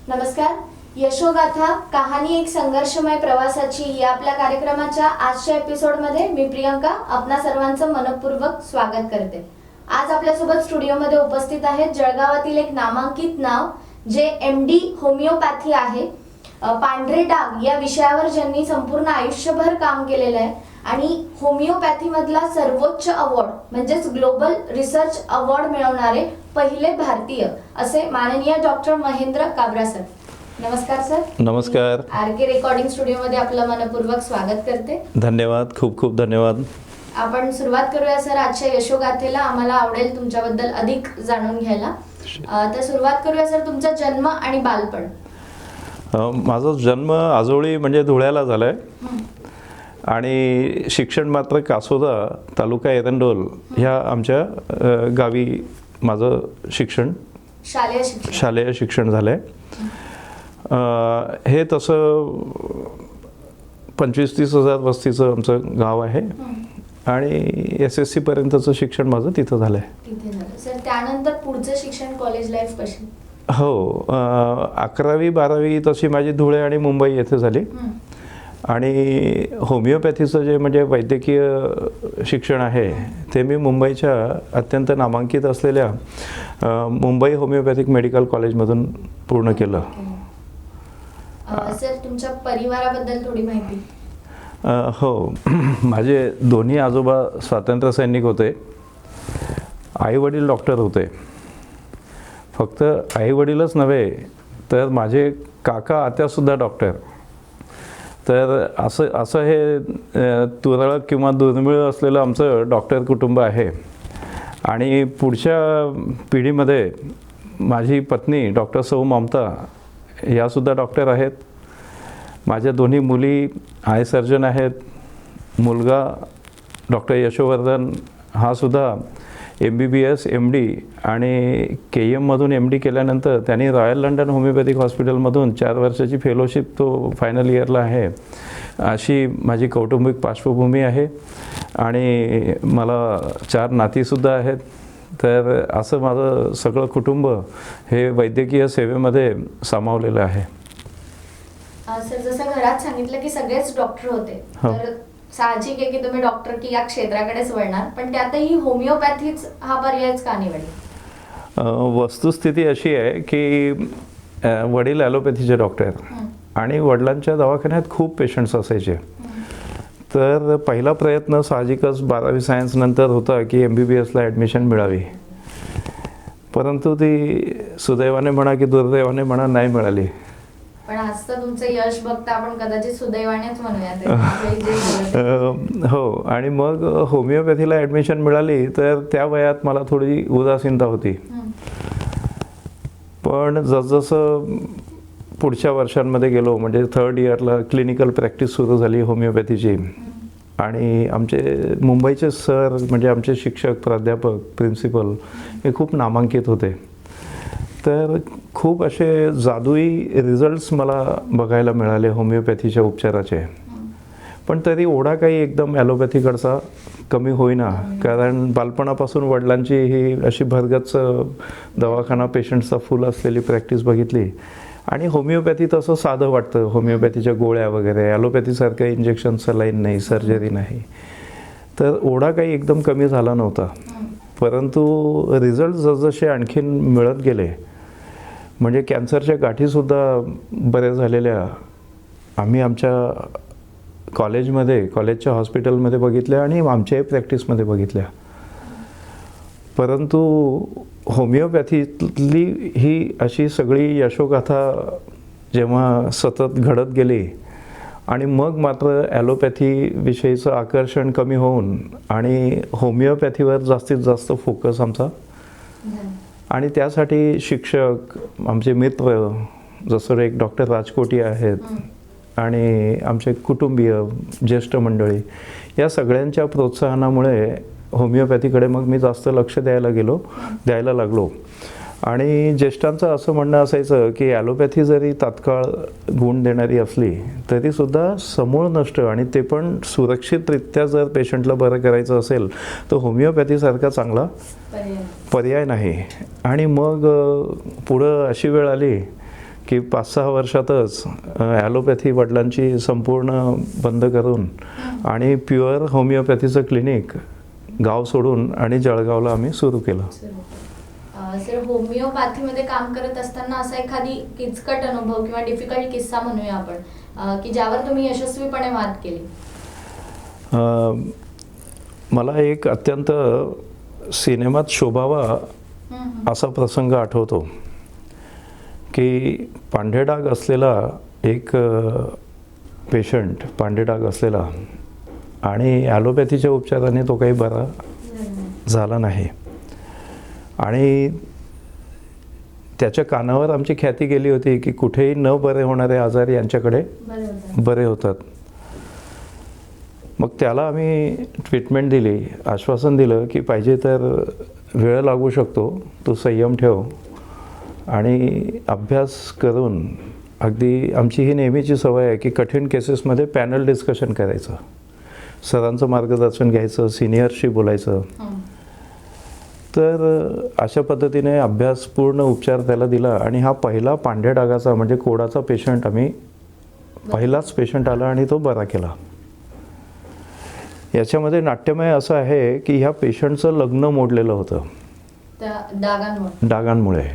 नमस्कार. यशोगाथा कहाणी एक संघर्षमय प्रवासाची या आपल्या कार्यक्रमाच्या आजच्या एपिसोडमध्ये मी प्रियंका आपणा सर्वांचं मनपूर्वक स्वागत करते. आज आपल्यासोबत स्टुडिओमध्ये उपस्थित आहेत जळगावातील एक नामांकित नाव जे MD होमिओपॅथी आहे. पांढरे डाग या विषयावर ज्यांनी संपूर्ण आयुष्यभर काम केलेलं आहे आणि होमिओपॅथी मधला सर्वोच्च अवॉर्ड म्हणजेच ग्लोबल रिसर्च अवॉर्ड मिळवणारे पहिले भारतीय असे माननीय डॉक्टर महेंद्र काबरा सर. नमस्कार सर. नमस्कार. RK रेकॉर्डिंग स्टुडिओमध्ये आपलं मनपूर्वक स्वागत करते. धन्यवाद, खूप खूप धन्यवाद. आपण सुरुवात करूया सर आजच्या यशोगाथेला. आम्हाला आवडेल तुमच्याबद्दल अधिक जाणून घ्यायला. तर सुरुवात करूया सर तुमचा जन्म आणि बालपण. माझा जन्म आजोळी म्हणजे धुळ्याला झाला आहे आणि शिक्षण मात्र कासोदा तालुका एरंडोल ह्या आमच्या गावी माझं शिक्षण शालेय शिक्षण झालं आहे. हे तसं 25-30 हजार वस्तीचं आमचं गाव आहे आणि SSC पर्यंतचं शिक्षण माझं तिथं झालं आहे. सर त्यानंतर पुढचं शिक्षण कॉलेज लाईफ कशी? हो, 11वी 12वी तशी माझी धुळे आणि मुंबई येथे झाली आणि होमिओपॅथीचं जे म्हणजे वैद्यकीय शिक्षण आहे ते मी मुंबईच्या अत्यंत नामांकित असलेल्या मुंबई होमिओपॅथिक मेडिकल कॉलेजमधून पूर्ण केलं. सर तुमच्या परिवाराबद्दल थोडी माहिती. हो, माझे दोन्ही आजोबा स्वातंत्र्य सैनिक होते. आई वडील डॉक्टर होते. फक्त आई वडीलच नव्हे तर माझे काका आत्यासुद्धा डॉक्टर. तर असं हे तुरळक किंवा दुर्मिळ असलेलं आमचं डॉक्टर कुटुंब आहे. आणि पुढच्या पिढीमध्ये माझी पत्नी डॉक्टर सौ ममता यासुद्धा डॉक्टर आहेत. माझ्या दोन्ही मुली आय सर्जन आहेत. मुलगा डॉक्टर यशोवर्धन हा सुद्धा MBBS MD आणि KM MD केल्यानंतर त्यांनी रॉयल लंडन होमिओपॅथिक हॉस्पिटलमधून 4 वर्षाची फेलोशिप तो फायनल इयरला आहे. अशी माझी कौटुंबिक पार्श्वभूमी आहे आणि मला 4 नातीसुद्धा आहेत. तर असं माझं सगळं कुटुंब हे वैद्यकीय सेवेमध्ये सामावलेलं आहे. सर जसं घरात सांगितलं की सगळेच डॉक्टर होते तर साहजिक आहे की तुम्ही डॉक्टर की या क्षेत्राकडेच वळणार, पण त्यातही होमिओपॅथीच हा पर्यायच का निवडला? वस्तुस्थिती अशी आहे की वडील ॲलोपॅथीचे डॉक्टर आणि वडिलांच्या दवाखान्यात खूप पेशंट्स असायचे. तर पहिला प्रयत्न साहजिकच 12वी सायन्स नंतर होता की MBBSला ॲडमिशन मिळावी. परंतु ती सुदैवाने म्हणा की दुर्दैवाने म्हणा नाही मिळाली. पण आज तर तुमचं यश बघता आपण कदाचित सुदैवानेच म्हणूयात. हो, आणि मग होमिओपॅथीला ॲडमिशन मिळाली तर त्या वयात मला थोडी उदासीनता होती. पण जसजसं पुढच्या वर्षांमध्ये गेलो म्हणजे 3rd इयरला क्लिनिकल प्रॅक्टिस सुरू झाली होमिओपॅथीची आणि आमचे मुंबईचे सर म्हणजे आमचे शिक्षक प्राध्यापक प्रिन्सिपल हे खूप नामांकित होते. तर खूप असे जादुई रिझल्ट्स मला बघायला मिळाले होमिओपॅथीच्या उपचाराचे. पण तरी ओढा काही एकदम ॲलोपॅथीकडचा कमी होईना, कारण बालपणापासून वडिलांची ही अशी भरगच्च दवाखाना पेशंटचा फुल असलेली प्रॅक्टिस बघितली आणि होमिओपॅथी तसं साधं वाटतं. होमिओपॅथीच्या गोळ्या वगैरे, ॲलोपॅथीसारखं इंजेक्शन सलाईन नाही, सर्जरी नाही. तर ओढा काही एकदम कमी झाला नव्हता. परंतु रिझल्ट जसजसे आणखीन मिळत गेले म्हणजे कॅन्सरच्या गाठीसुद्धा बऱ्या झालेल्या आम्ही आमच्या कॉलेजच्या हॉस्पिटलमध्ये बघितल्या आणि आमच्याही प्रॅक्टिसमध्ये बघितल्या. परंतु होमिओपॅथीतली ही अशी सगळी यशोगाथा जेव्हा सतत घडत गेली आणि मग मात्र ॲलोपॅथीविषयीचं आकर्षण कमी होऊन आणि होमिओपॅथीवर जास्तीत जास्त फोकस आमचा आणि त्यासाठी शिक्षक आमचे मित्र जसं एक डॉक्टर राजकोटी आहेत आणि आमचे कुटुंबीय ज्येष्ठ मंडळी या सगळ्यांच्या प्रोत्साहनामुळे होमिओपॅथीकडे मग मी जास्त लक्ष द्यायला लागलो. आणि ज्येष्ठांचं असं म्हणणं असायचं की ॲलोपॅथी जरी तात्काळ गुण देणारी असली तरीसुद्धा समूळ नष्ट आणि ते पण सुरक्षितरित्या जर पेशंटला बरं करायचं असेल तर होमिओपॅथीसारखा चांगला पर्याय नाही. आणि मग पुढं अशी वेळ आली की 5-6 वर्षातच ॲलोपॅथी वडिलांची संपूर्ण बंद करून आणि प्युअर होमिओपॅथीचं क्लिनिक गाव सोडून आणि जळगावला आम्ही सुरू केलं. सर, होमिओपॅथीमध्ये काम करत असताना असा एखादी किचकट अनुभव किंवा डिफिकल्ट किस्सा म्हणूया आपण की ज्यावर तुम्ही यशस्वीपणे मात केली? मला एक अत्यंत सिनेमात शोभावा असा प्रसंग आठवतो की पांढरे डाग असलेला एक पेशंट, पांढरे डाग असलेला, आणि ॲलोपॅथीच्या उपचाराने तो काही बरा झाला नाही आणि त्याच्या कानावर आमची ख्याती गेली होती की कुठेही न बरे होणारे आजार यांच्याकडे बरे होतात. मग त्याला आम्ही ट्रीटमेंट दिली, आश्वासन दिलं की पाहिजे तर वेळ लागू शकतो, तू संयम ठेव आणि अभ्यास करून, अगदी आमची ही नेहमीची सवय आहे की कठीण केसेसमध्ये पॅनल डिस्कशन करायचं, सरांचं मार्गदर्शन घ्यायचं, सिनियरशी बोलायचं. तर अशा पद्धतीने अभ्यास, पूर्ण उपचार त्याला दिला आणि हा पहिला पांढऱ्या डागाचा म्हणजे कोडाचा पेशंट आम्ही, पहिलाच पेशंट आला आणि तो बरा केला. याच्यामध्ये नाट्यमय असं आहे की ह्या पेशंटचं लग्न मोडलेलं होतं डागांमुळे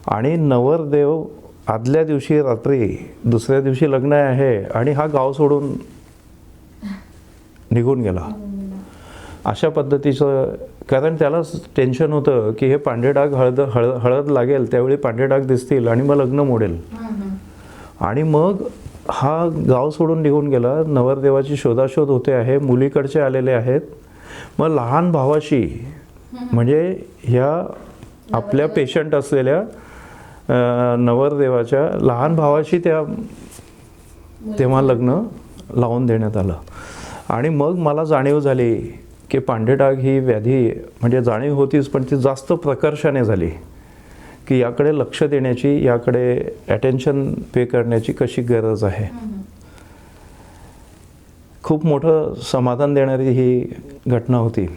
आणि नवरदेव आदल्या दिवशी रात्री, दुसऱ्या दिवशी लग्न आहे आणि हा गाव सोडून निघून गेला. अशा पद्धतीचं, कारण त्याला टेन्शन होतं की हे पांढरे डाग हळद लागेल त्यावेळी पांढरे डाग दिसतील आणि मग लग्न मोडेल. आणि मग हा गाव सोडून निघून गेला. नवरदेवाची शोधाशोध होते आहे, मुलीकडचे आलेले आहेत. मग लहान भावाशी म्हणजे ह्या आपल्या पेशंट असलेल्या नवरदेवाच्या लहान भावाशी तेव्हा लग्न लावून देण्यात आलं. आणि मग मला जाणीव झाली की पांढरे डाग ही व्याधी, म्हणजे जाणीव होतीच पण ती जास्त प्रकर्षाने झाली की याकडे लक्ष देण्याची, याकडे अटेन्शन पे करण्याची कशी गरज आहे. खूप मोठं समाधान देणारी ही घटना होती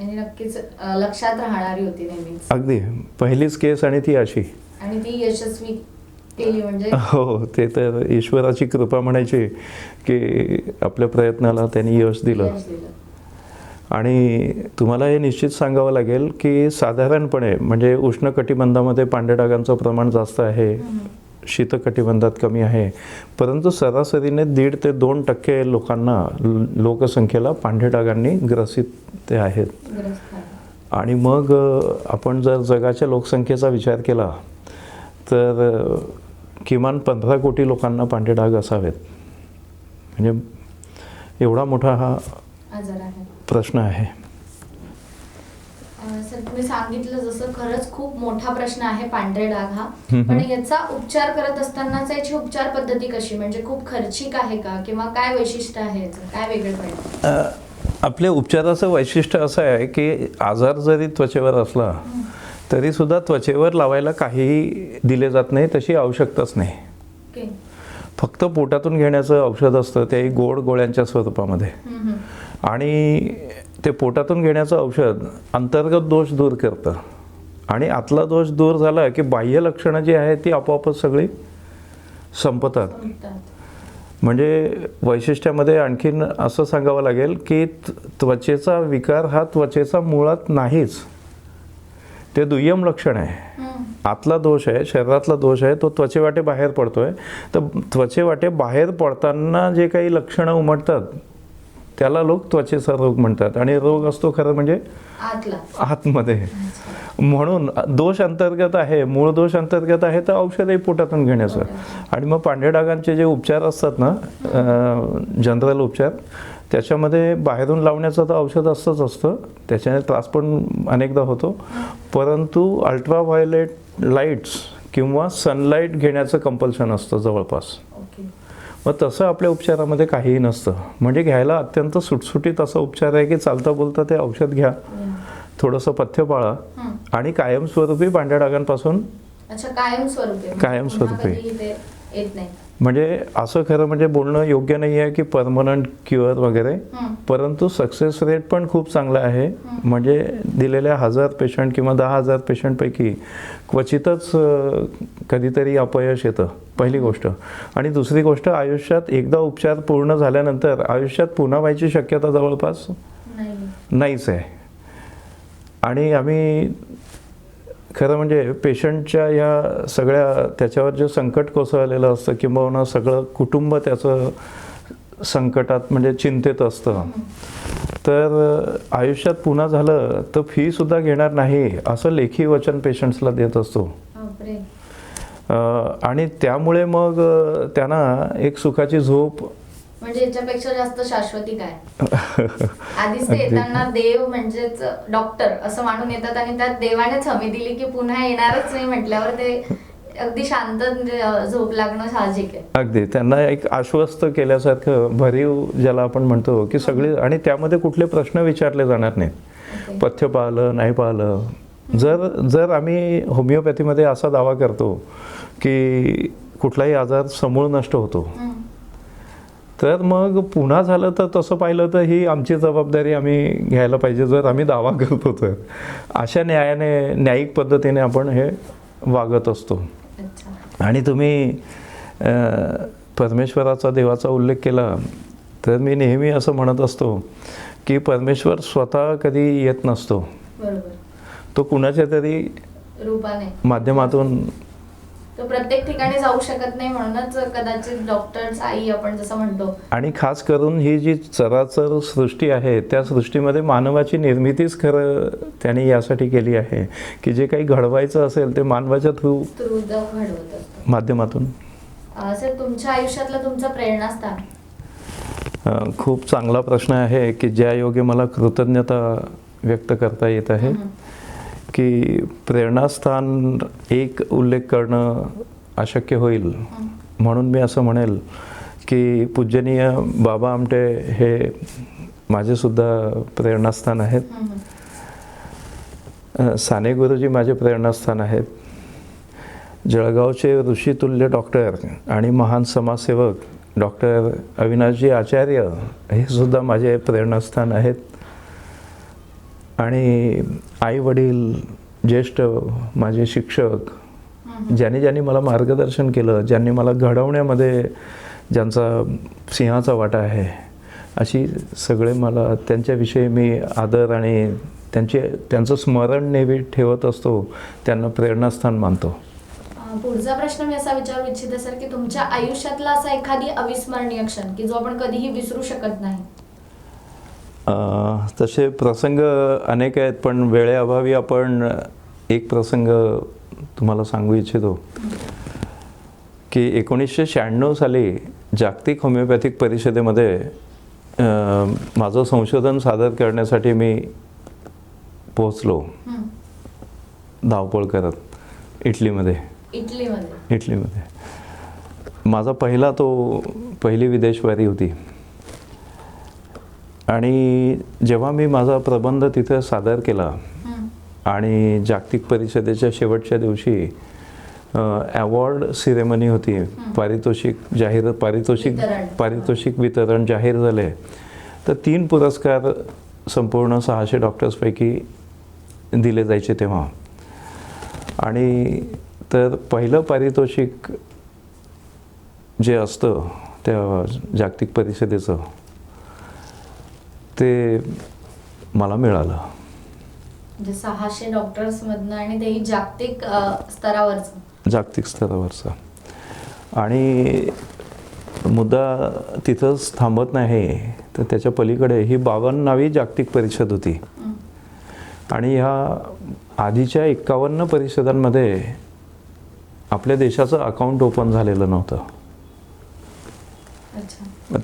आणि नक्कीच लक्षात राहणारी होती नेहमीच. अगदी पहिलीच केस आणि ती अशी, आणि ती यशस्वी केली म्हणजे. हो, ते तर ईश्वराची कृपा म्हणायची की आपल्या प्रयत्नाला त्यांनी यश दिलं. आणि तुम्हाला हे निश्चित सांगावं लागेल की साधारणपणे म्हणजे उष्णकटिबंधामध्ये पांढऱ्या डागांचं प्रमाण जास्त आहे, शीतकटिबंधात कमी आहे, परंतु सरासरीने 1.5 ते 2% लोकांना, लोकसंख्येला पांढऱ्या डागांनी ग्रसित ते आहेत. आणि मग आपण जर जगाच्या लोकसंख्येचा विचार केला तर किमान 15 कोटी लोकांना पांढरे डाग असावेत. म्हणजे एवढा मोठा हा आजार आहे, प्रश्न आहे. सर, तुम्ही सांगितलं जसं खरंच खूप मोठा प्रश्न आहे पांढरे डाग हा. पण याचा उपचार करत असतानाच याची उपचार पद्धती कशी, म्हणजे खूप खर्चिक आहे का किंवा काय वैशिष्ट्य आहे याचं, काय वेगळेपण? आपल्या उपचाराचं वैशिष्ट्य असं आहे की आजार जरी त्वचेवर असला तरी सुद्धा त्वचेवर लावायला काहीही दिले जात नाही, तशी आवश्यकताच नाही. फक्त पोटातून घेण्याचं औषध असतं, तेही गोड गोळ्यांच्या स्वरूपामध्ये. आणि ते पोटातून घेण्याचं औषध अंतर्गत दोष दूर करतं आणि आतला दोष दूर झाला की बाह्य लक्षणं जी आहेत ती आपोआपच सगळी संपतात. म्हणजे वैशिष्ट्यामध्ये आणखीन असं सांगावं लागेल की त्वचेचा विकार हा त्वचेचा मुळात नाहीच, ते दुय्यम लक्षण आहे. आतला दोष आहे, शरीरातला दोष आहे, तो त्वचेवाटे बाहेर पडतोय. तर त्वचेवाटे बाहेर पडताना जे काही लक्षणं उमटतात त्याला लोक त्वचेचा रोग म्हणतात. आणि रोग असतो खरं म्हणजे आतमध्ये. म्हणून दोष अंतर्गत आहे, मूळ दोष अंतर्गत आहे, तर औषधही पोटातून घेण्याचं. आणि मग पांढऱ्या डागांचे जे उपचार असतात ना, जनरल उपचार, त्याच्यामध्ये बाहेरून लावण्याचं तर औषध असतं, त्याच्याने त्रास पण अनेकदा होतो. परंतु अल्ट्राव्हायोलेट लाईट्स किंवा सनलाईट घेण्याचं कंपल्शन असतं जवळपास. मग तसं आपल्या उपचारामध्ये काहीही नसतं. म्हणजे घ्यायला अत्यंत सुटसुटीत असा उपचार आहे की चालता बोलता ते औषध घ्या, थोडंसं पथ्य पाळा आणि कायमस्वरूपी पांढऱ्या डागांपासून, कायमस्वरूपी येत नाही. म्हणजे असं खरं म्हणजे बोलणं योग्य नाही आहे की परमनंट क्युअर वगैरे, परंतु सक्सेस रेट पण खूप चांगला आहे. म्हणजे दिलेल्या 1000 पेशंट किंवा 10,000 पेशंटपैकी क्वचितच कधीतरी अपयश येतं, पहिली गोष्ट. आणि दुसरी गोष्ट, आयुष्यात एकदा उपचार पूर्ण झाल्यानंतर आयुष्यात पुन्हा व्हायची शक्यता जवळपास नाहीच आहे. आणि आम्ही खरं म्हणजे पेशंटच्या या सगळ्या त्याच्यावर जे संकट कोसळलेलं असतं किंबहुना सगळं कुटुंब त्याचं संकटात म्हणजे चिंतेत असतं, तर आयुष्यात पुन्हा झालं तर फीसुद्धा घेणार नाही असं लेखी वचन पेशंट्सला देत असतो. आणि त्यामुळे मग त्यांना एक सुखाची झोप, म्हणजे याच्यापेक्षा जास्त शाश्वती काय. आधीच ते येताना देव म्हणजेच डॉक्टर असं मानून येतात आणि त्यात देवानेच हमी दिली की पुन्हा येणारच नाही म्हटल्यावर ते अगदी शांत झोप लागणं साहजिक आहे. अगदी त्यांना एक आश्वस्त केल्यासारखं भरीव ज्याला आपण म्हणतो की सगळे, आणि त्यामध्ये कुठले प्रश्न विचारले जाणार नाहीत. पथ्य पाळलं नाही पाळलं. जर आम्ही होमिओपॅथीमध्ये असा दावा करतो की कुठलाही आजार समूळ नष्ट होतो, तर मग पुन्हा झालं तर तसं पाहिलं तर ही आमची जबाबदारी आम्ही घ्यायला पाहिजे. जर आम्ही दावा करतो तर अशा न्यायिक पद्धतीने आपण हे वागत असतो. आणि तुम्ही परमेश्वराचा, देवाचा उल्लेख केला तर मी नेहमी असं म्हणत असतो की परमेश्वर स्वतः कधी येत नसतो, तो कुणाच्या तरी रूपाने माध्यमातून, तो प्रत्येक ठिकाणी जाऊ शकत नाही, म्हणूनच कदाचित डॉक्टर्स आई आपण जसं म्हणतो. आणि खास करून ही जी चराचर सृष्टी आहे त्या सृष्टीमध्ये मानवाची निर्मितीच खरं त्यांनी यासाठी केली आहे की जे काही घडवायचं असेल ते मानवाच्या थ्रू घडवत असतो माध्यमातून. सर, तुमच्या आयुष्यातलं तुमचं प्रेरणास्थान? खूप चांगला प्रश्न आहे की ज्या योगे मला कृतज्ञता व्यक्त करता येत आहे. की प्रेरणास्थान एक उल्लेख करणं अशक्य होईल, म्हणून मी असं म्हणेल की पूजनीय बाबा आमटे हे माझेसुद्धा प्रेरणास्थान आहेत. साने गुरुजी माझे प्रेरणास्थान आहेत. जळगावचे ऋषितुल्य डॉक्टर आणि महान समाजसेवक डॉक्टर अविनाशजी आचार्य हे सुद्धा माझे प्रेरणास्थान आहेत. आणि आई वडील, ज्येष्ठ माझे शिक्षक, ज्यांनी मला मार्गदर्शन केलं, ज्यांनी मला घडवण्यामध्ये ज्यांचा सिंहाचा वाटा आहे, अशी सगळे मला त्यांच्याविषयी मी आदर आणि त्यांचं स्मरण नेहमी ठेवत असतो, त्यांना प्रेरणास्थान मानतो. पुढचा प्रश्न मी असा विचारू इच्छिते सर की तुमच्या आयुष्यातला असा एखादी अविस्मरणीय क्षण की जो आपण कधीही विसरू शकत नाही? तसे प्रसंग अनेक आहेत, पण वेळेअभावी आपण एक प्रसंग तुम्हाला सांगू इच्छितो की 1996 साली जागतिक होमिओपॅथिक परिषदेमध्ये माझं संशोधन सादर करण्यासाठी मी पोहोचलो, धावपळ करत इटलीमध्ये. माझा पहिली विदेशवारी होती. आणि जेव्हा मी माझा प्रबंध तिथे सादर केला आणि जागतिक परिषदेच्या शेवटच्या दिवशी अवॉर्ड सिरेमनी होती, पारितोषिक वितरण जाहीर झाले, तर 3 पुरस्कार संपूर्ण 600 डॉक्टर्सपैकी दिले जायचे तेव्हा. आणि तर पहिलं पारितोषिक जे असतं त्या जागतिक परिषदेचं ते मला मिळालं. म्हणजे 600 डॉक्टर्स मधनं, आणि तेही जागतिक स्तरावरचं. आणि मुद्दा तिथंच थांबत नाही, तर त्याच्या पलीकडे ही 52वी जागतिक परिषद होती. आणि ह्या आधीच्या 51 परिषदांमध्ये आपल्या देशाचं अकाउंट ओपन झालेलं नव्हतं.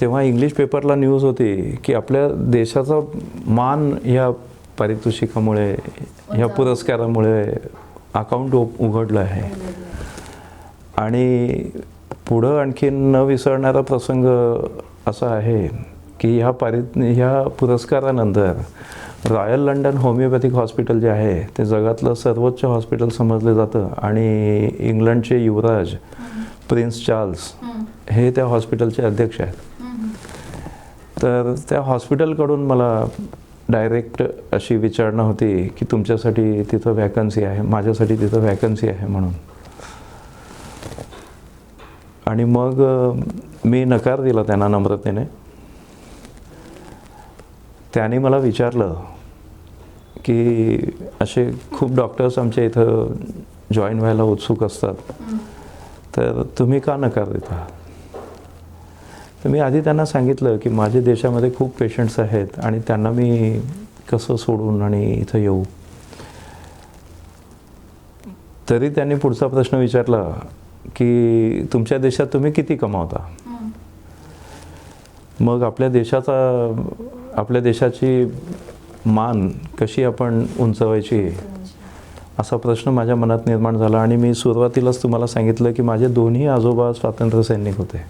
तेव्हा इंग्लिश पेपरला न्यूज होती की आपल्या देशाचा मान ह्या पारितोषिकामुळे, ह्या पुरस्कारामुळे अकाउंट उघडलं आहे. आणि पुढं आणखीन न विसरणारा प्रसंग असा आहे की ह्या पुरस्कारानंतर रॉयल लंडन होमिओपॅथिक हॉस्पिटल जे आहे ते जगातलं सर्वोच्च हॉस्पिटल समजलं जातं. आणि इंग्लंडचे युवराज प्रिन्स चार्ल्स हे त्या हॉस्पिटलचे अध्यक्ष आहेत. तर त्या हॉस्पिटलकडून मला डायरेक्ट अशी विचारणा होती की तुमच्यासाठी तिथं वॅकन्सी आहे, माझ्यासाठी तिथं वॅकन्सी आहे म्हणून. आणि मग मी नकार दिला त्यांना नम्रतेने. त्याने मला विचारलं की असे खूप डॉक्टर्स आमच्या इथं जॉईन व्हायला उत्सुक असतात, तर तुम्ही का नकार देता? तर मी आधी त्यांना सांगितलं की माझ्या देशामध्ये खूप पेशंट्स आहेत आणि त्यांना मी कसं सोडून आणि इथं येऊ. तरी त्यांनी पुढचा प्रश्न विचारला की तुमच्या देशात तुम्ही किती कमावता? मग आपल्या देशाची मान कशी आपण उंचवायची असा प्रश्न माझ्या मनात निर्माण झाला. आणि मी सुरुवातीलाच तुम्हाला सांगितलं की माझे दोन्ही आजोबा स्वातंत्र्य सैनिक होते.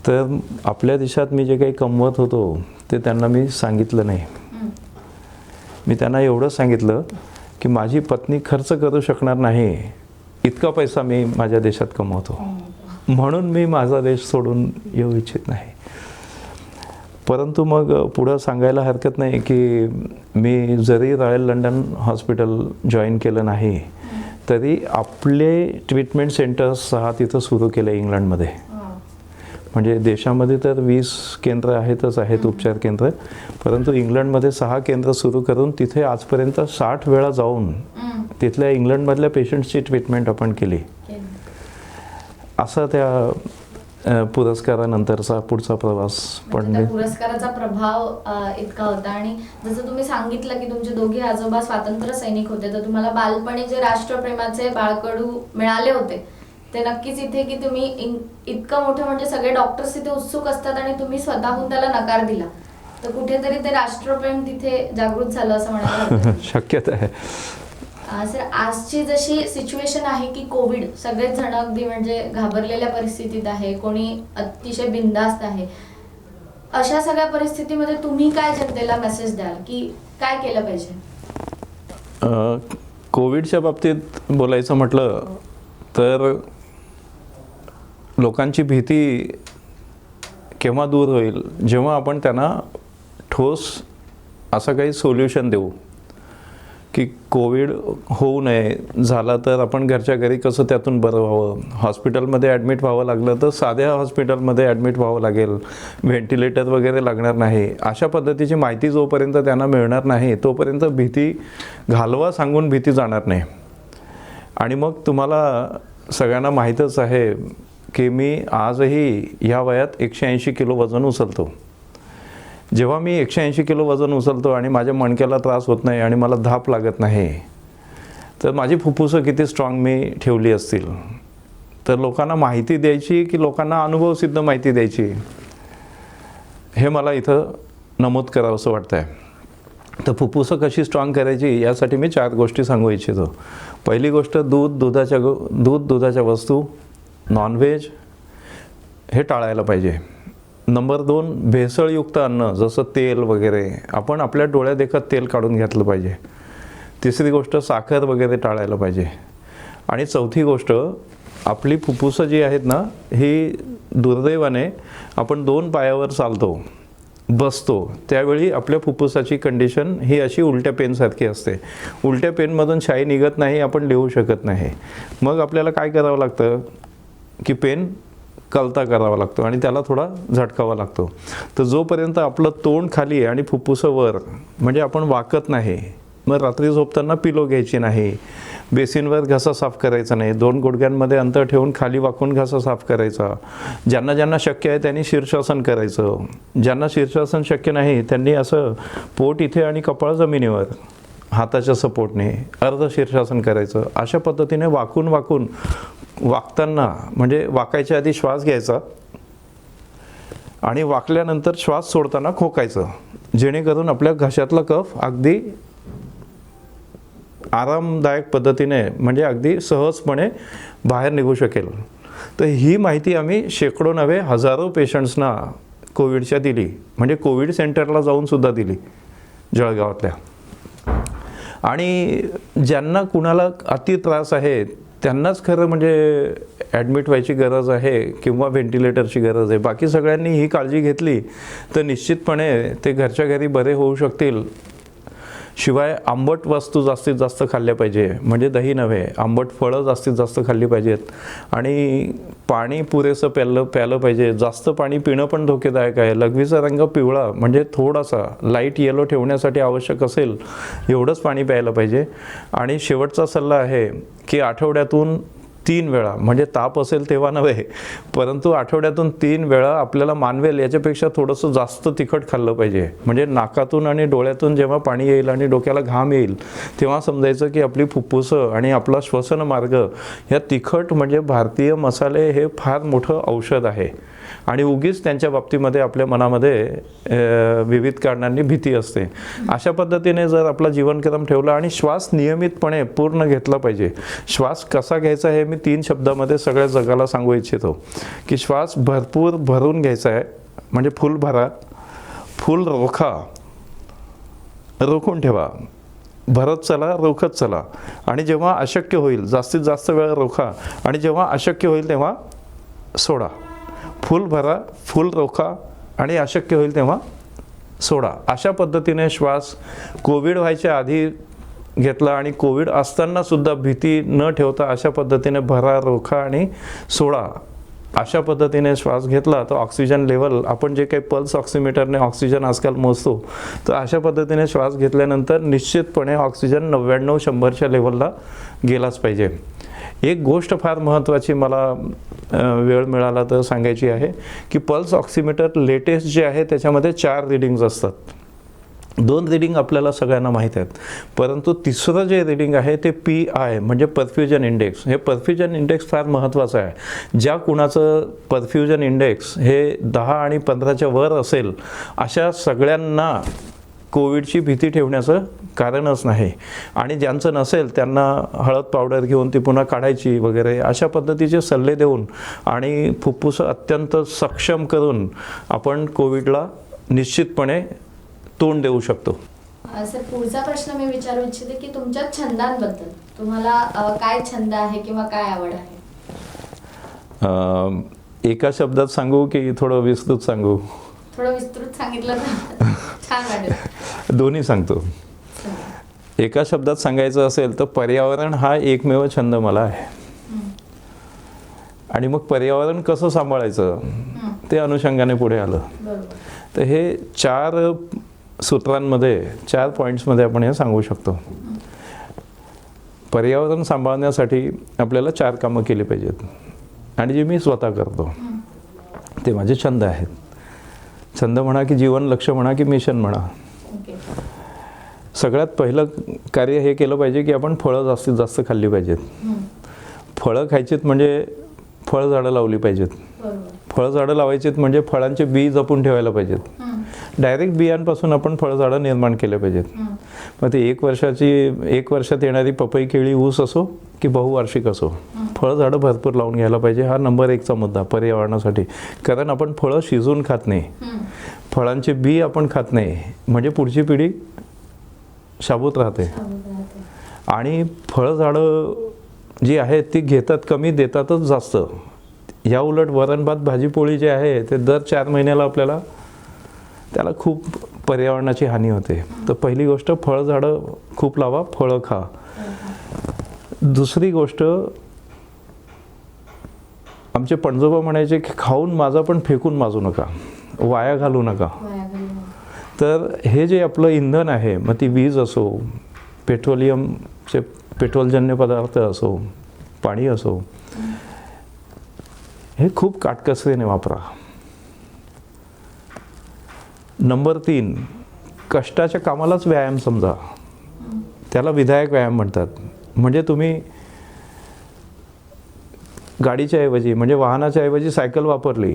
तर आपल्या देशात मी जे काही कमवत होतो ते त्यांना मी सांगितलं नाही. मी त्यांना एवढं सांगितलं की माझी पत्नी खर्च करू शकणार नाही इतका पैसा मी माझ्या देशात कमवतो, म्हणून मी माझा देश सोडून येऊ इच्छित नाही. परंतु मग पुढं सांगायला हरकत नाही की मी जरी रॉयल लंडन हॉस्पिटल जॉईन केलं नाही तरी आपले ट्रीटमेंट सेंटर्स 6 तिथं सुरू केले इंग्लंडमध्ये. म्हणजे देशामध्ये तर 20 केंद्र आहेत उपचार केंद्र, परंतु इंग्लंडमध्ये 6 केंद्र सुरू करून तिथे आजपर्यंत 60 वेळा जाऊन तिथल्या इंग्लंडमधल्या पेशंट्सची ट्रीटमेंट आपण केली. असा त्या पुरस्कारानंतरचा पुढचा प्रवास. पण पुरस्काराचा प्रभाव इतका होता. आणि जसं तुम्ही सांगितलं की तुमचे दोघे आजोबा स्वातंत्र्य सैनिक होते, तर तुम्हाला बालपणी जे राष्ट्रप्रेमाचे बाळकडू मिळाले होते ते नक्कीच इथे की तुम्ही इतकं मोठं म्हणजे सगळे डॉक्टर्स तिथे उत्सुक असतात आणि तुम्ही स्वतःहून त्याला नकार दिला, तर कुठेतरी ते राष्ट्रप्रेम तिथे जागृत झालं असं म्हणायला शक्यता आहे. सर, आजची जशी सिच्युएशन आहे की कोविड, सगळेच जण अगदी म्हणजे घाबरलेल्या परिस्थितीत आहे, कोणी अतिशय बिनधास्त आहे. अशा सगळ्या परिस्थितीमध्ये तुम्ही काय जनतेला मेसेज द्याल की काय केलं पाहिजे? कोविडच्या बाबतीत बोलायचं म्हटलं तर लोकांची भीती केव्हा दूर होईल, जेव्हा आपण त्यांना ठोस असं काही सोल्युशन देऊ की कोविड होऊ नये, झाला तर आपण घरच्या घरी कसं त्यातून बरं व्हावं. हॉस्पिटलमध्ये ॲडमिट व्हावं लागलं तर साध्या हॉस्पिटलमध्ये ॲडमिट व्हावं लागेल, व्हेंटिलेटर वगैरे लागणार नाही. अशा पद्धतीची माहिती जोपर्यंत त्यांना मिळणार नाही तोपर्यंत भीती घालवा सांगून भीती जाणार नाही. आणि मग तुम्हाला सगळ्यांना माहीतच आहे की मी आजही ह्या वयात 180 किलो वजन उचलतो. जेव्हा मी 180 किलो वजन उचलतो आणि माझ्या मणक्याला त्रास होत नाही आणि मला धाप लागत नाही, तर माझी फुफ्फुसं किती स्ट्रॉंग मी ठेवली असतील. तर लोकांना माहिती द्यायची की लोकांना अनुभवसिद्ध माहिती द्यायची, हे मला इथं नमूद करावं असं वाटतं आहे. तर फुफ्फुसं कशी स्ट्रॉंग करायची यासाठी मी 4 गोष्टी सांगू इच्छितो. पहिली गोष्ट, दुधाच्या वस्तू, नॉनव्हेज हे टाळायला पाहिजे. नंबर 2, भेसळयुक्त अन्न जसं तेल वगैरे आपण आपल्या डोळ्यादेखत तेल काढून घेतलं पाहिजे. तिसरी गोष्ट, साखर वगैरे टाळायला पाहिजे. आणि चौथी गोष्ट, आपली फुफ्फुसं जी आहेत ना, ही दुर्दैवाने आपण 2 पायावर चालतो, बसतो, त्यावेळी आपल्या फुफ्फुसाची कंडिशन ही अशी उलट्या पेनसारखी असते. उलट्या पेनमधून शाई निघत नाही, आपण लिहू शकत नाही. मग आपल्याला काय करावं लागतं की पेन कलता करावा लागतो आणि त्याला थोडा झटकावा लागतो. तर जोपर्यंत आपलं तोंड खाली आणि फुफ्फुसं वर, म्हणजे आपण वाकत नाही, मग रात्री झोपताना पिलो घ्यायची नाही, बेसिनवर घसा साफ करायचा नाही, 2 गुडघ्यांमध्ये अंतर ठेवून खाली वाकून घसा साफ करायचा. ज्यांना शक्य आहे त्यांनी शीर्षासन करायचं. ज्यांना शीर्षासन शक्य नाही त्यांनी असं पोट इथे आणि कपाळ जमिनीवर हाताच्या सपोर्टने अर्ध शीर्षासन करायचं. अशा पद्धतीने वाकून वाकताना, म्हणजे वाकायच्या आधी श्वास घ्यायचा आणि वाकल्यानंतर श्वास सोडताना खोकायचं, जेणेकरून आपल्या घशातला कफ अगदी आरामदायक पद्धतीने, म्हणजे अगदी सहजपणे बाहेर निघू शकेल. तर ही माहिती आम्ही शेकडो नव्हे हजारो पेशंट्सना कोविडच्या दिली, म्हणजे कोविड सेंटरला जाऊन सुद्धा दिली जळगावातल्या. आणि ज्यांना कुणाला अति त्रास आहे त्यांनाच खरं म्हणजे ॲडमिट व्हायची गरज आहे किंवा व्हेंटिलेटरची गरज आहे. बाकी सगळ्यांनी ही काळजी घेतली तर निश्चितपणे ते घरच्या घरी बरे होऊ शकतील. शिवाय आंबट वस्तू जास्तीत जास्त खाल्ल्या पाहिजे, म्हणजे दही नव्हे, आंबट फळं जास्तीत जास्त खाल्ली पाहिजेत. आणि पाणी पुरेसं प्यायलं पाहिजे. जास्त पाणी पिणं पण धोकेदायक आहे. लघवीचा रंग पिवळा म्हणजे थोडासा लाईट येलो ठेवण्यासाठी आवश्यक असेल एवढंच पाणी प्यायलं पाहिजे. आणि शेवटचा सल्ला आहे की आठवड्यातून 3 वेळा, म्हणजे ताप असेल तेव्हा नव्हे, परंतु आठवड्यातून 3 वेळा आपल्याला मानवेल याच्यापेक्षा थोडंसं जास्त तिखट खाल्लं पाहिजे. म्हणजे नाकातून आणि डोळ्यातून जेव्हा पाणी येईल आणि डोक्याला घाम येईल तेव्हा समजायचं की आपली फुफ्फुसं आणि आपला श्वसन मार्ग ह्या तिखट म्हणजे भारतीय मसाले हे फार मोठं औषध आहे. आणि उगीच त्यांच्या बाबतीमध्ये आपल्या मनामध्ये विविध कारणांनी भीती असते. अशा पद्धतीने जर आपला जीवनक्रम ठेवला आणि श्वास नियमितपणे पूर्ण घेतला पाहिजे. श्वास कसा घ्यायचा हे मी 3 शब्दामध्ये सगळ्या जगाला सांगू इच्छितो की श्वास भरपूर भरून घ्यायचा आहे, म्हणजे फुल भरा, फुल रोखा, रोखून ठेवा, भरत चला, रोखत चला. आणि जेव्हा अशक्य होईल जास्तीत जास्त वेळ रोखा आणि जेव्हा अशक्य होईल तेव्हा सोडा. फुल भरा, फुल रोखा आणि अशक्य होईल तेव्हा सोडा. अशा पद्धतीने श्वास कोविड व्हायच्या आधी घेतला आणि कोविड असताना सुद्धा भीती न ठेवता अशा पद्धतीने भरा, रोखा आणि सोडा. अशा पद्धतीने श्वास घेतला तर ऑक्सिजन लेवल, आपण जे काही पल्स ऑक्सिमीटरने ऑक्सिजन आजकाल मोजतो, तर अशा पद्धतीने श्वास घेतल्यानंतर निश्चितपणे ऑक्सिजन 99-100च्या लेवलला गेलाच पाहिजे. एक गोष्ट फार महत्त्वाची मला वेळ मिळाला तर सांगायची आहे की पल्स ऑक्सिमीटर लेटेस्ट जे आहे त्याच्यामध्ये 4 रीडिंग्ज असतात. 2 रीडिंग आपल्याला सगळ्यांना माहीत आहेत, परंतु तिसरं जे रीडिंग आहे ते PI म्हणजे परफ्युजन इंडेक्स. हे परफ्युजन इंडेक्स फार महत्त्वाचं आहे. ज्या कुणाचं परफ्युजन इंडेक्स हे 10 आणि 15च्या वर असेल अशा सगळ्यांना कोविडची भीती ठेवण्याचं कारणच नाही. आणि ज्यांचं नसेल त्यांना हळद पावडर घेऊन ती पुन्हा काढायची वगैरे अशा पद्धतीचे सल्ले देऊन आणि फुफ्फुसं अत्यंत सक्षम करून आपण कोविडला निश्चितपणे तोंड देऊ शकतो. सर, पुढचा प्रश्न मी विचारू इच्छिते की तुमच्या छंदांबद्दल, तुम्हाला काय छंद आहे किंवा काय आवड आहे? एका शब्दात सांगू की थोडं विस्तृत सांगू? थोडं विस्तृत सांगितलं तर छान वाटेल. दोन्ही सांगतो. एका शब्दात सांगायचं असेल तर पर्यावरण हा एकमेव छंद मला आहे. आणि मग पर्यावरण कसं सांभाळायचं ते अनुषंगाने पुढे आलं. तर हे 4 सूत्रांमध्ये 4 पॉईंट्समध्ये आपण हे सांगू शकतो. पर्यावरण सांभाळण्यासाठी आपल्याला 4 कामं केली पाहिजेत आणि जे मी स्वतः करतो ते माझे छंद आहेत. छंद म्हणा की जीवन लक्ष्य म्हणा की मिशन म्हणा. सगळ्यात पहिलं कार्य हे केलं पाहिजे की आपण फळं जास्तीत जास्त खाल्ली पाहिजेत. फळं खायचीत म्हणजे फळझाडं लावली पाहिजेत. फळझाडं लावायचीत म्हणजे फळांचे बी जपून ठेवायला पाहिजेत. डायरेक्ट बियांपासून आपण फळझाडं निर्माण केले पाहिजेत. मग ते 1 वर्षात येणारी पपई, केळी, ऊस असो की बहुवार्षिक असो, फळझाडं भरपूर लावून घ्यायला पाहिजे. हा नंबर 1चा मुद्दा पर्यावरणासाठी. कारण आपण फळं शिजवून खात नाही, फळांचे बी आपण खात नाही, म्हणजे पुढची पिढी शाबूत राहते. आणि फळझाडं जी आहेत ती घेतात कमी, देतातच जास्त. या उलट वरण भात भाजी पोळी जे आहे ते दर 4 महिन्याला आपल्याला त्याला खूप पर्यावरणाची हानी होते. तर पहिली गोष्ट फळझाडं खूप लावा, फळं खा. दुसरी गोष्ट, आमचे पणजोबा म्हणायचे की खाऊन माझा पण फेकून माजू नका, वाया घालू नका. तर हे जे आपलं इंधन आहे, मग ती वीज असो, पेट्रोलियमचे पेट्रोलजन्य पदार्थ असो, पाणी असो, हे खूप काटकसरीने वापरा. नंबर 3, कष्टाच्या कामालाच व्यायाम समजा. त्याला विधायक व्यायाम म्हणतात. म्हणजे तुम्ही गाडीच्या ऐवजी म्हणजे वाहनाच्या ऐवजी सायकल वापरली,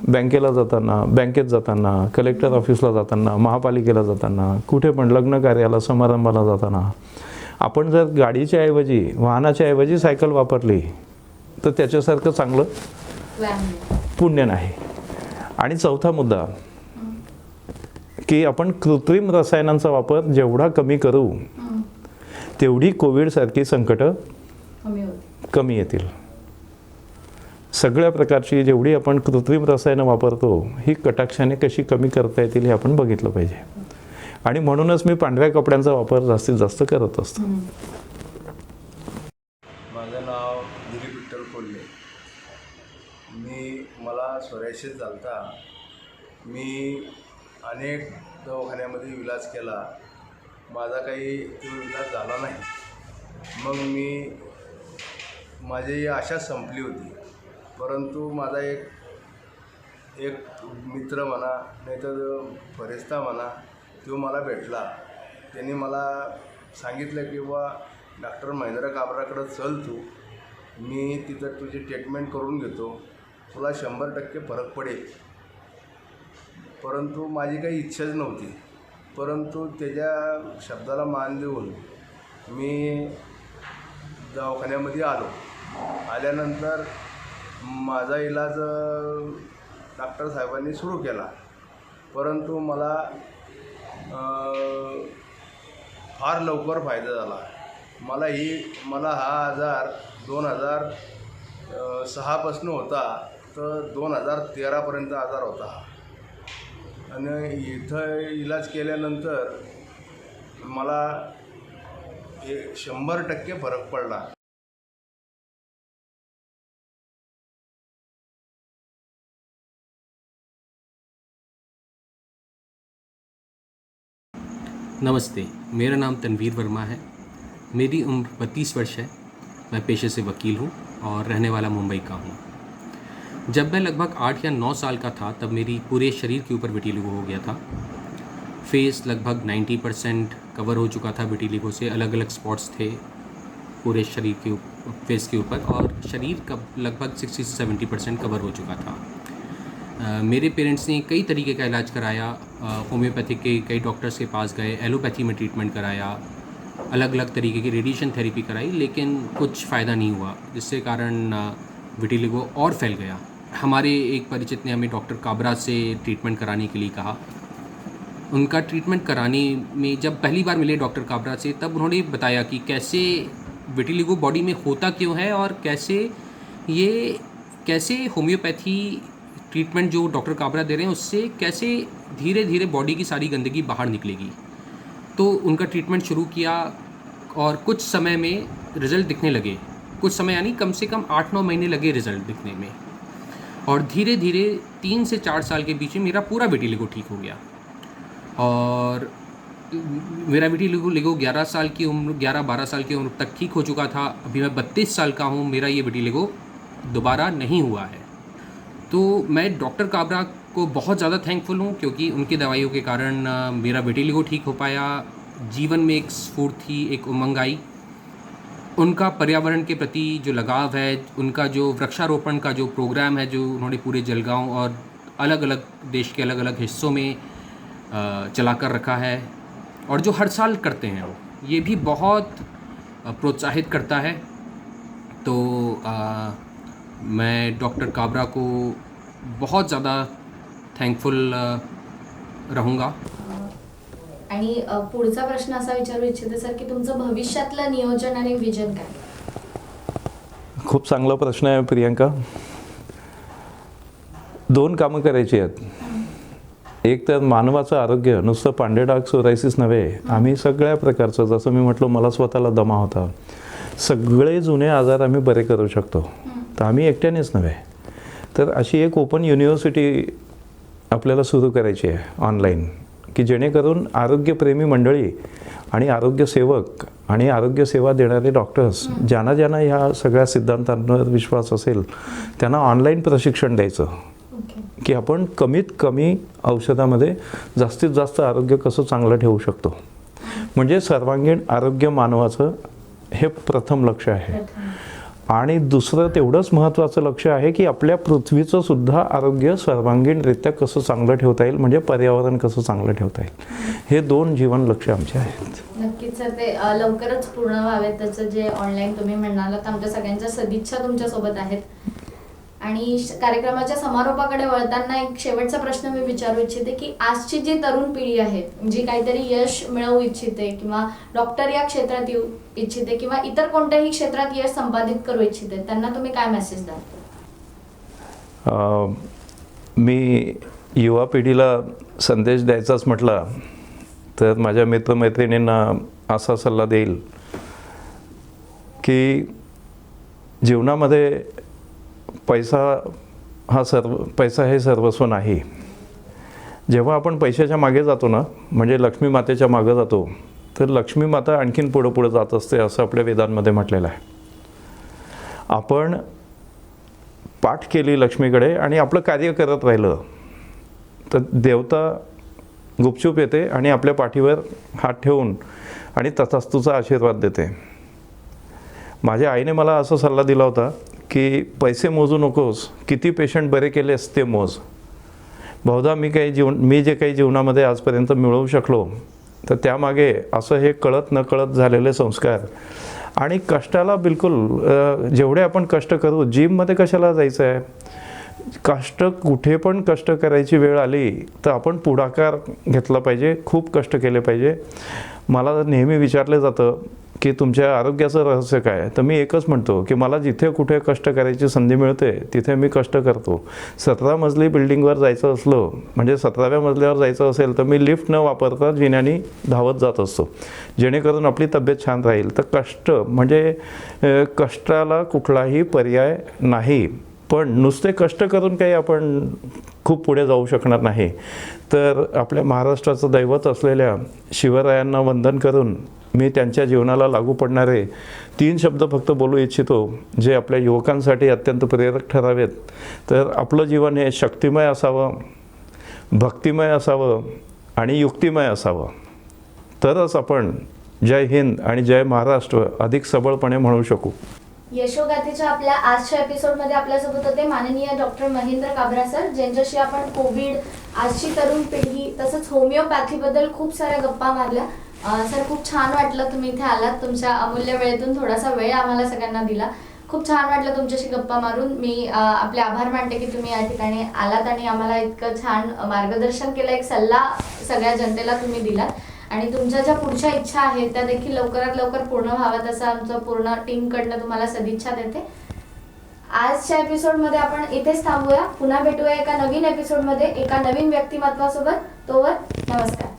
बँकेला जाताना, बँकेत जाताना, कलेक्टर ऑफिसला जाताना, महापालिकेला जाताना, कुठे पण लग्न कार्याला, समारंभाला जाताना, आपण जर गाडीच्या ऐवजी वाहनाच्या ऐवजी सायकल वापरली तर त्याच्यासारखं चांगलं पुण्य नाही. आणि चौथा मुद्दा की आपण कृत्रिम रसायनांचा वापर जेवढा कमी करू तेवढी कोविडसारखी संकटं कमी येतील. सगळ्या प्रकारची जेवढी आपण कृत्रिम रसायनं वापरतो ही कटाक्षाने कशी कमी करता येतील हे आपण बघितलं पाहिजे. आणि म्हणूनच मी पांढऱ्या कपड्यांचा वापर जास्तीत जास्त करत असतो. माझं नाव दिलीप विठ्ठल कोल्हे. मला सोरायसिस झालता. मी अनेक दवाखान्यामध्ये इलाज केला. माझा काही तो इलाज झाला नाही. मग माझी आशा संपली होती. परंतु माझा एक मित्र म्हणा नाही तर फरिश्ता म्हणा तो मला भेटला. त्यांनी मला सांगितलं की बा डॉक्टर महेंद्र काबराकडं चल तू, मी तिथं तुझी ट्रीटमेंट करून घेतो, तुला 100% फरक पडेल. परंतु माझी काही इच्छाच नव्हती. परंतु त्याच्या शब्दाला मान देऊन मी दवाखान्यामध्ये आलो. आल्यानंतर माझा इलाज डॉक्टर साहेबांनी सुरू केला. परंतु मला फार लवकर फायदा झाला. मला हा आजार 2006पासून होता तर 2013पर्यंत आजार होता. आणि इथं इलाज केल्यानंतर मला 100% फरक पडला. नमस्ते, मेरा नाम तनवीर वर्मा है. मेरी उम्र 32 वर्ष है. मैं पेशे से वकील हूँ और रहने वाला मुंबई का हूँ. जब मैं लगभग 8 या 9 साल का था तब मेरी पूरे शरीर के ऊपर विटिलिगो हो गया था. फेस लगभग 90% कवर हो चुका था विटिलिगो से. अलग अलग स्पॉट्स थे पूरे शरीर के फेस के ऊपर और शरीर का लगभग 60 से 70% कवर हो चुका था. मेरे पेरेंट्स ने कई तरीके का इलाज कराया. होम्योपैथिक के कई डॉक्टर्स के पास गए, एलोपैथी में ट्रीटमेंट कराया, अलग अलग तरीके की रेडिएशन थेरेपी कराई, लेकिन कुछ फ़ायदा नहीं हुआ, जिससे कारण विटिलिगो और फैल गया. हमारे एक परिचित ने हमें डॉक्टर काबरा से ट्रीटमेंट कराने के लिए कहा. उनका ट्रीटमेंट कराने में जब पहली बार मिले डॉक्टर काबरा से तब उन्होंने बताया कि कैसे विटिलिगो बॉडी में होता क्यों है और कैसे होम्योपैथी ट्रीटमेंट जो डॉक्टर काबरा दे रहे हैं उससे कैसे धीरे धीरे बॉडी की सारी गंदगी बाहर निकलेगी. तो उनका ट्रीटमेंट शुरू किया और कुछ समय में रिज़ल्ट दिखने लगे. कुछ समय यानी कम से कम 8-9 महीने लगे रिज़ल्ट दिखने में. और धीरे धीरे 3 से 4 साल के बीच में मेरा पूरा विटिलिगो ठीक हो गया. और मेरा विटिलिगो 11 साल की उम्र 11-12 साल की उम्र तक ठीक हो चुका था. अभी मैं 32 साल का हूँ, मेरा ये विटिलिगो दोबारा नहीं हुआ है. तो मैं डॉक्टर काबरा को बहुत ज़्यादा थैंकफुल हूँ क्योंकि उनकी दवाइयों के कारण मेरा विटिलिगो ठीक हो पाया. जीवन में एक स्फूर्ति, एक उमंग आई. उनका पर्यावरण के प्रति जो लगाव है, उनका जो वृक्षारोपण का जो प्रोग्राम है जो उन्होंने पूरे जलगांव और अलग अलग देश के अलग अलग हिस्सों में चला कर रखा है और जो हर साल करते हैं वो, ये भी बहुत प्रोत्साहित करता है. तो मैं डॉक्टर काबरा को बहुत ज़्यादा थँकफुल रहूँगा. आणि पुढचा प्रश्न असा विचारू इच्छिते सर की तुमचं भविष्यातलं नियोजन आणि विजन काय? खूप चांगला प्रश्न आहे प्रियंका. 2 कामं करायची आहेत. एक तर मानवाचं आरोग्य, नुसतं पांढरे डाग सोरायसिस नव्हे, आम्ही सगळ्या प्रकारचं, जसं मी म्हटलं मला स्वतःला दमा होता, सगळे जुने आजार आम्ही बरे करू शकतो. तर आम्ही एकट्यानेच नव्हे, तर अशी एक ओपन युनिव्हर्सिटी आपल्याला सुरू करायची आहे ऑनलाईन, की जेणेकरून आरोग्यप्रेमी मंडळी आणि आरोग्यसेवक आणि आरोग्यसेवा देणारे डॉक्टर्स ज्यांना ह्या सगळ्या सिद्धांतांवर विश्वास असेल त्यांना ऑनलाईन प्रशिक्षण द्यायचं, की आपण कमीत कमी औषधामध्ये जास्तीत जास्त आरोग्य कसं चांगलं ठेवू शकतो. म्हणजे सर्वांगीण आरोग्य मानवाचं हे प्रथम लक्ष आहे. आणि दुसरं तेवढंच महत्त्वाचं लक्ष आहे की आपल्या पृथ्वीचं सुद्धा आरोग्य सर्वांगीणरित्या कसं चांगलं ठेवता येईल, म्हणजे पर्यावरण कसं चांगलं ठेवता येईल. हे 2 जीवन लक्ष आमचे आहेत. नक्कीच सर, ते लवकरच पूर्ण व्हावेत. त्याचं जे ऑनलाईन तुम्ही म्हणालात, आमच्या सगळ्यांच्या सदिच्छा तुमच्यासोबत आहेत. आणि कार्यक्रमाच्या समारोपाकडे वळताना एक शेवटचा प्रश्न मी विचारू इच्छिते की आजची जी तरुण पिढी आहे, जी काहीतरी यश मिळवू इच्छिते किंवा डॉक्टर या क्षेत्रात येऊ इच्छिते किंवा इतर कोणत्याही क्षेत्रात यश संपादित करू इच्छिते, त्यांना तुम्ही काय मेसेज द्याल? मी युवा पिढीला संदेश द्यायचाच म्हटला तर माझ्या मित्रमैत्रिणींना असा सल्ला देईल की जीवनामध्ये पैसा हे सर्वस्व नाही. जेव्हा आपण पैशाच्या मागे जातो ना, म्हणजे लक्ष्मी मातेच्या मागे जातो, तर लक्ष्मी माता आणखीन पुढं जात असते असं आपल्या वेदांमध्ये म्हटलेलं आहे. आपण पाठ केली लक्ष्मीकडे आणि आपलं कार्य करत राहिलं तर देवता गुपचूप येते आणि आपल्या पाठीवर हात ठेवून आणि तथास्तूचा आशीर्वाद देते. माझ्या आईने मला असा सल्ला दिला होता की पैसे मोजू नकोस, किती पेशंट बरे केलेस ते मोज. बहुधा मी जे काही जीवनामध्ये आजपर्यंत मिळवू शकलो तर त्यामागे असं हे कळत नकळत झालेले संस्कार आणि कष्टाला बिलकुल जेवढे आपण कष्ट करू, जिममध्ये कशाला जायचं आहे, कुठे पण कष्ट करायची वेळ आली तर आपण पुढाकार घेतला पाहिजे, खूप कष्ट केले पाहिजे. मला नेहमी विचारलं जातं की तुमच्या आरोग्याचं रहस्य काय, तर मी एकच म्हणतो की मला जिथे कुठे कष्ट करायची संधी मिळते तिथे मी कष्ट करतो. 17 मजली बिल्डिंगवर जायचं असलं, म्हणजे 17व्या मजल्यावर जायचं असेल तर मी लिफ्ट न वापरता जिन्यानी धावत जात असतो, जेणेकरून आपली तब्येत छान राहील. तर कष्ट म्हणजे कष्टाला कुठलाही पर्याय नाही, पण नुसते कष्ट करून काही आपण खूप पुढे जाऊ शकणार नाही. तर आपल्या महाराष्ट्राचं दैवत असलेल्या शिवरायांना वंदन करून मी त्यांच्या जीवनाला लागू पडणारे 3 शब्द फक्त बोलू इच्छितो, जे आपल्या युवकांसाठी अत्यंत प्रेरक ठरावेत. तर आपलं जीवन हे शक्तिमय असावं, भक्तिमय असावं आणि युक्तिमय असावं. तरच आपण जय हिंद आणि जय महाराष्ट्र अधिक सबळपणे म्हणू शकू. यशोगाथेच्या आपल्या आजच्या एपिसोडमध्ये आपल्यासोबत होते माननीय डॉक्टर महेंद्र काबरा सर, ज्यांच्याशी आपण कोविड, आजची तरुण पिढी तसंच होमिओपॅथीबद्दल खूप साऱ्या गप्पा मारल्या. सर, खूप छान वाटलं तुम्ही इथे आलात. तुमच्या अमूल्य वेळेतून थोडासा वेळ आम्हाला सगळ्यांना दिला. खूप छान वाटलं तुमच्याशी गप्पा मारून. मी आपले आभार मानते की तुम्ही या ठिकाणी आलात आणि आम्हाला इतकं छान मार्गदर्शन केलं, एक सल्ला सगळ्या जनतेला तुम्ही दिलात आणि तुमच्या ज्या पुढच्या इच्छा आहेत त्या देखील लवकरात लवकर पूर्ण व्हाव्यात असं आमचं पूर्ण टीमकडनं तुम्हाला सदिच्छा देते. आजच्या एपिसोडमध्ये आपण इथेच थांबूया. पुन्हा भेटूया एका नवीन एपिसोडमध्ये एका नवीन व्यक्तिमत्वासोबत. तोवर नमस्कार.